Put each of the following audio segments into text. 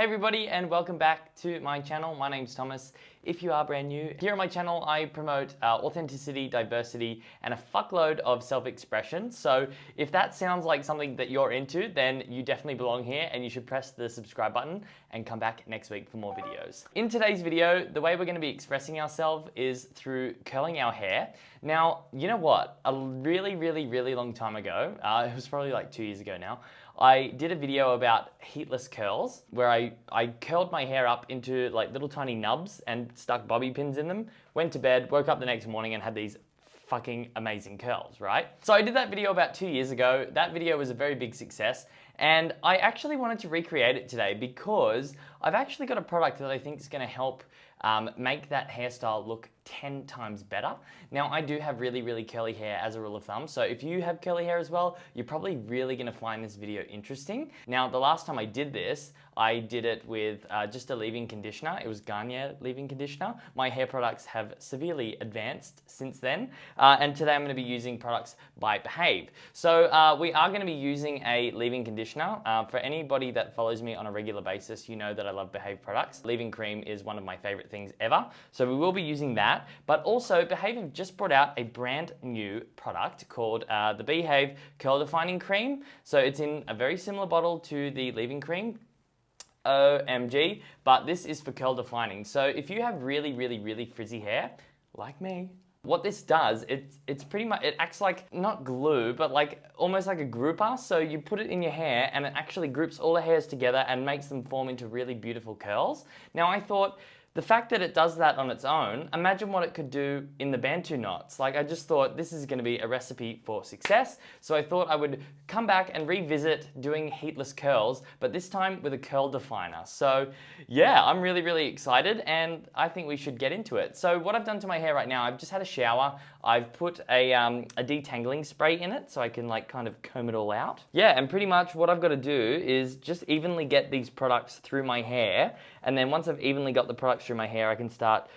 everybody and welcome back to my channel. My name's Thomas. If you are brand new, here on my channel I promote authenticity, diversity and a fuckload of self-expression. So if that sounds like something that you're into, then you definitely belong here and you should press the subscribe button and come back next week for more videos. In today's video, the way we're going to be expressing ourselves is through curling our hair. Now, you know what? A really long time ago, it was probably like 2 years ago now, I did a video about heatless curls where I curled my hair up into like little tiny nubs and stuck bobby pins in them, went to bed, woke up the next morning and had these fucking amazing curls, right? So I did that video about 2 years ago. That video was a very big success and I actually wanted to recreate it today because I've actually got a product that I think is going to help make that hairstyle look 10 times better. Now I do have really curly hair as a rule of thumb, so if you have curly hair as well, you're probably really going to find this video interesting. Now the last time I did this, I did it with just a leave-in conditioner. It was Garnier leave-in conditioner. My hair products have severely advanced since then, and today I'm going to be using products by Bhave. So we are going to be using a leave-in conditioner. For anybody that follows me on a regular basis, you know that I love Bhave products. Leave-in cream is one of my favorite things ever, so we will be using that. But also, Bhave have just brought out a brand new product called the Bhave Curl Defining Cream. So it's in a very similar bottle to the leave-in cream. OMG, but this is for curl defining. So if you have really frizzy hair, like me, what this does, it's pretty much, it acts like, not glue, but like almost like a grouper. So you put it in your hair and it actually groups all the hairs together and makes them form into really beautiful curls. Now I thought, the fact that it does that on its own, imagine what it could do in the Bantu knots. Like I just thought this is going to be a recipe for success. So I thought I would come back and revisit doing heatless curls, but this time with a curl definer. So yeah, I'm really excited and I think we should get into it. So what I've done to my hair right now, I've just had a shower. I've put a detangling spray in it so I can like kind of comb it all out. Yeah, and pretty much what I've got to do is just evenly get these products through my hair. And then once I've evenly got the products through my hair, I can start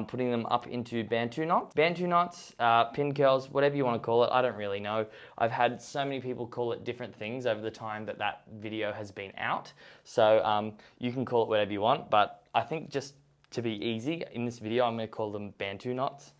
putting them up into Bantu knots. Bantu knots, pin curls, whatever you want to call it, I don't really know. I've had so many people call it different things over the time that that video has been out. So you can call it whatever you want, but I think just to be easy, in this video I'm going to call them Bantu knots,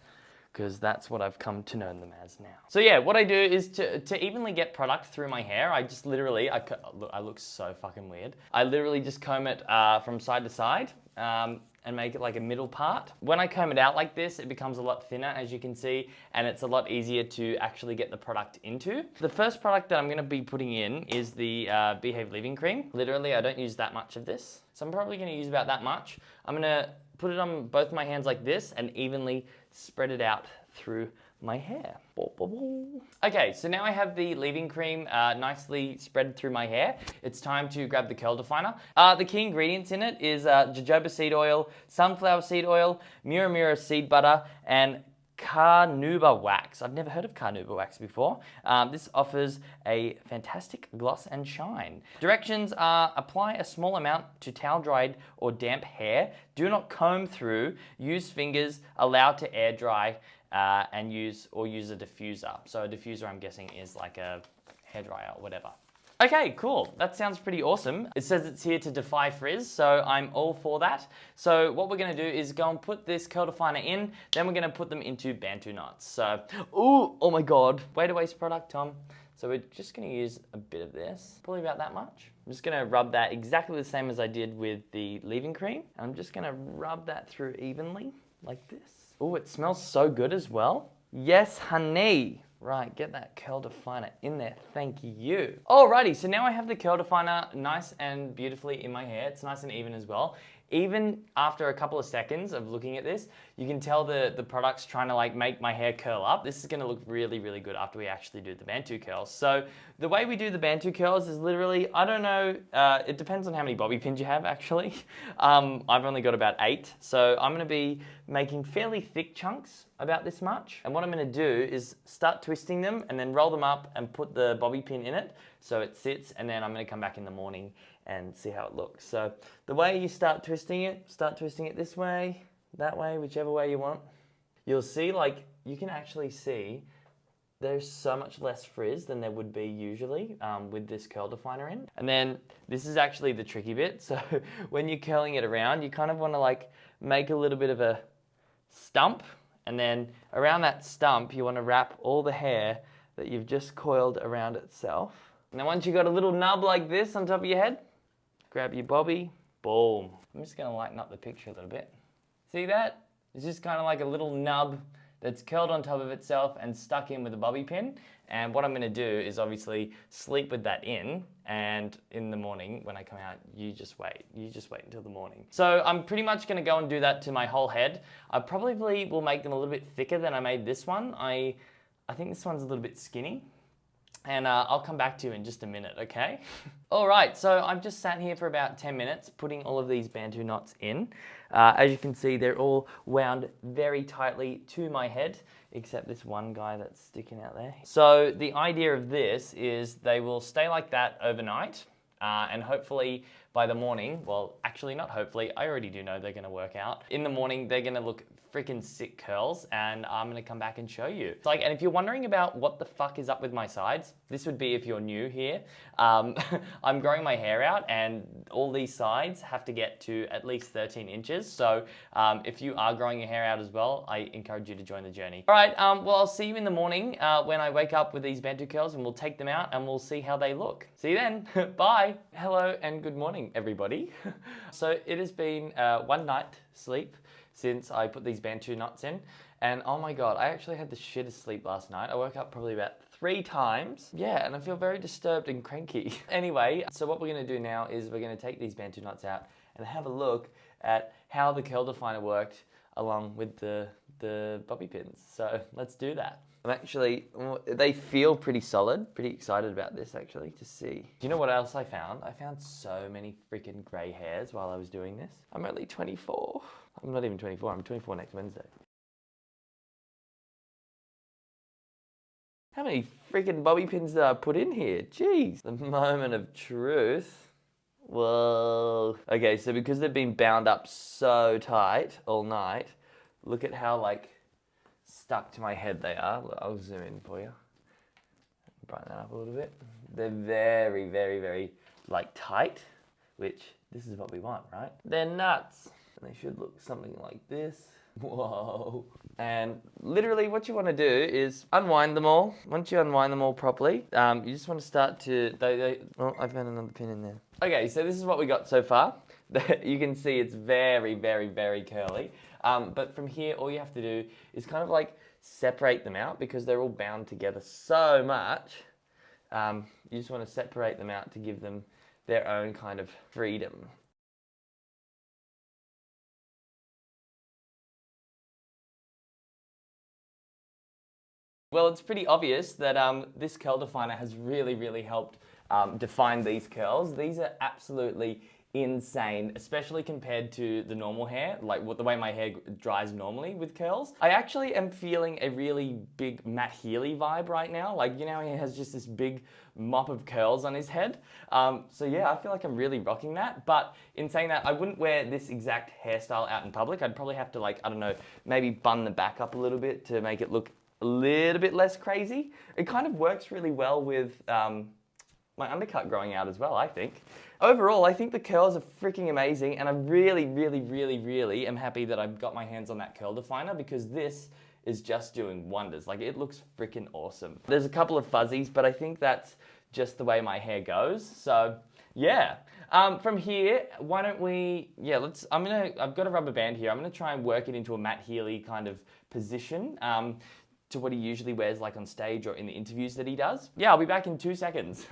because that's what I've come to know them as now. So yeah, what I do is to evenly get product through my hair, I just literally, I look so fucking weird. I literally just comb it from side to side and make it like a middle part. When I comb it out like this, it becomes a lot thinner, as you can see, and it's a lot easier to actually get the product into. The first product that I'm gonna be putting in is the Bhave leave-in cream. Literally, I don't use that much of this, so I'm probably gonna use about that much. I'm gonna put it on both my hands like this and evenly spread it out through my hair. Okay, so now I have the leave-in cream nicely spread through my hair. It's time to grab the curl definer. The key ingredients in it is jojoba seed oil, sunflower seed oil, mura seed butter, and carnauba wax. I've never heard of carnauba wax before. This offers a fantastic gloss and shine. Directions are: apply a small amount to towel dried or damp hair. Do not comb through. Use fingers. Allow to air dry and use a diffuser. So a diffuser, I'm guessing, is like a hairdryer or whatever. Okay, cool. That sounds pretty awesome. It says it's here to defy frizz, so I'm all for that. So what we're gonna do is go and put this curl definer in, then we're gonna put them into Bantu knots. So, oh my God. Way to waste product, Tom. So we're just gonna use a bit of this, probably about that much. I'm just gonna rub that exactly the same as I did with the leave-in cream. I'm just gonna rub that through evenly, like this. Oh, it smells so good as well. Yes, honey. Right, get that curl definer in there, thank you. Alrighty, so now I have the curl definer nice and beautifully in my hair. It's nice and even as well. Even after a couple of seconds of looking at this, you can tell the product's trying to like make my hair curl up. This is gonna look really good after we actually do the Bantu curls. So the way we do the Bantu curls is literally, I don't know, it depends on how many bobby pins you have actually. I've only got about 8, so I'm gonna be making fairly thick chunks, about this much. And what I'm gonna do is start twisting them and then roll them up and put the bobby pin in it so it sits, and then I'm gonna come back in the morning and see how it looks. So the way you start twisting it this way, that way, whichever way you want. You'll see, like, you can actually see there's so much less frizz than there would be usually with this curl definer in. And then this is actually the tricky bit. So when you're curling it around, you kind of want to like make a little bit of a stump, and then around that stump, you want to wrap all the hair that you've just coiled around itself. Now once you've got a little nub like this on top of your head, grab your bobby, boom. I'm just going to lighten up the picture a little bit. See that? It's just kind of like a little nub that's curled on top of itself and stuck in with a bobby pin. And what I'm going to do is obviously sleep with that in, and in the morning when I come out, you just wait until the morning. So I'm pretty much going to go and do that to my whole head. I probably will make them a little bit thicker than I made this one. I think this one's a little bit skinny. And I'll come back to you in just a minute, okay? All right, so I've just sat here for about 10 minutes putting all of these Bantu knots in. As you can see, they're all wound very tightly to my head, except this one guy that's sticking out there. So the idea of this is they will stay like that overnight, and hopefully by the morning, well, actually not hopefully, I already do know they're gonna work out. In the morning, they're gonna look freaking sick curls, and I'm gonna come back and show you. It's like, and if you're wondering about what the fuck is up with my sides, this would be if you're new here. I'm growing my hair out, and all these sides have to get to at least 13 inches. So if you are growing your hair out as well, I encourage you to join the journey. All right, well, I'll see you in the morning when I wake up with these Bantu curls, and we'll take them out and we'll see how they look. See you then, bye. Hello and good morning, everybody. So it has been one night sleep since I put these Bantu knots in. And oh my God, I actually had the shittest sleep last night. I woke up probably about 3 times. Yeah, and I feel very disturbed and cranky. Anyway, so what we're gonna do now is we're gonna take these Bantu knots out and have a look at how the curl definer worked along with the bobby pins. So let's do that. I'm actually, they feel pretty solid. Pretty excited about this actually, to see. Do you know what else I found? I found so many freaking gray hairs while I was doing this. I'm only 24. I'm not even 24, I'm 24 next Wednesday. How many freaking bobby pins did I put in here? Jeez. The moment of truth. Whoa. Okay, so because they've been bound up so tight all night, look at how like stuck to my head they are. Look, I'll zoom in for you. Brighten that up a little bit. They're very, very, very like tight, which this is what we want, right? They're nuts. And they should look something like this. Whoa. And literally what you want to do is unwind them all. Once you unwind them all properly, you just want to start to, oh, I found another pin in there. Okay, so this is what we got so far. You can see it's very, very, very curly. But from here, all you have to do is kind of like separate them out because they're all bound together so much. You just want to separate them out to give them their own kind of freedom. Well, it's pretty obvious that this curl definer has really, really helped define these curls. These are absolutely insane, especially compared to the normal hair, like the way my hair dries normally with curls. I actually am feeling a really big Matt Healy vibe right now. Like, you know, he has just this big mop of curls on his head. So yeah, I feel like I'm really rocking that. But in saying that, I wouldn't wear this exact hairstyle out in public. I'd probably have to, like, I don't know, maybe bun the back up a little bit to make it look a little bit less crazy. It kind of works really well with my undercut growing out as well, I think. Overall, I think the curls are freaking amazing, and I really, really, really, really am happy that I've got my hands on that curl definer because this is just doing wonders. Like, it looks freaking awesome. There's a couple of fuzzies, but I think that's just the way my hair goes. So, yeah. From here, why don't we, yeah, I've got a rubber band here. I'm gonna try and work it into a Matt Healy kind of position. To what he usually wears like on stage or in the interviews that he does. Yeah, I'll be back in 2 seconds.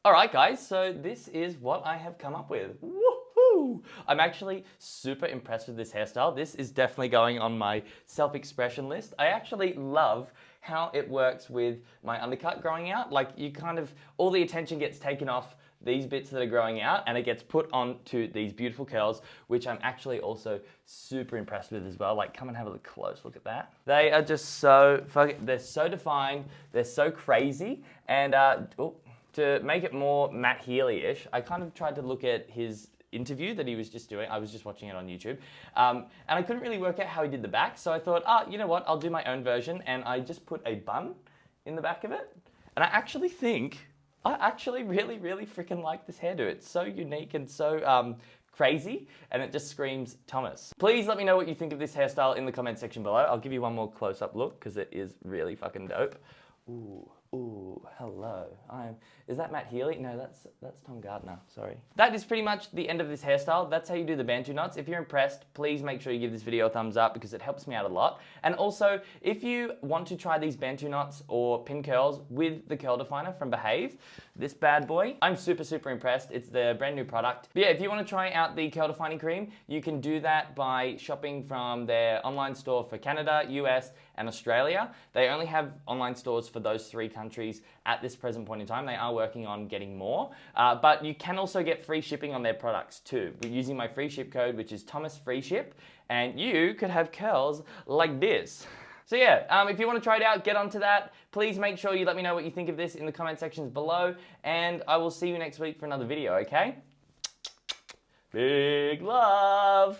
All right, guys, so this is what I have come up with. Woohoo! I'm actually super impressed with this hairstyle. This is definitely going on my self-expression list. I actually love how it works with my undercut growing out. Like, you kind of, all the attention gets taken off these bits that are growing out and it gets put onto these beautiful curls, which I'm actually also super impressed with as well. Like, come and have a close look at that. They are just so they're so defined, they're so crazy, and to make it more Matt Healy-ish, I kind of tried to look at his interview that he was just doing. I was just watching it on YouTube, and I couldn't really work out how he did the back, so I thought, you know what, I'll do my own version, and I just put a bun in the back of it. And I actually really freaking like this hairdo. It's so unique and so crazy, and it just screams Thomas. Please let me know what you think of this hairstyle in the comment section below. I'll give you one more close-up look because it is really fucking dope. Ooh, hello. Is that Matt Healy? No, that's Tom Gardner, sorry. That is pretty much the end of this hairstyle. That's how you do the Bantu knots. If you're impressed, please make sure you give this video a thumbs up because it helps me out a lot. And also, if you want to try these Bantu knots or pin curls with the curl definer from Bhave, this bad boy, I'm super impressed. It's the brand new product. But yeah, if you want to try out the curl defining cream, you can do that by shopping from their online store for Canada, US, and Australia. They only have online stores for those 3 countries at this present point in time. They are working on getting more, but you can also get free shipping on their products too. We're using my free ship code, which is THOMASFREESHIP, and you could have curls like this. So yeah, if you want to try it out, get onto that. Please make sure you let me know what you think of this in the comment sections below, and I will see you next week for another video, okay? Big love!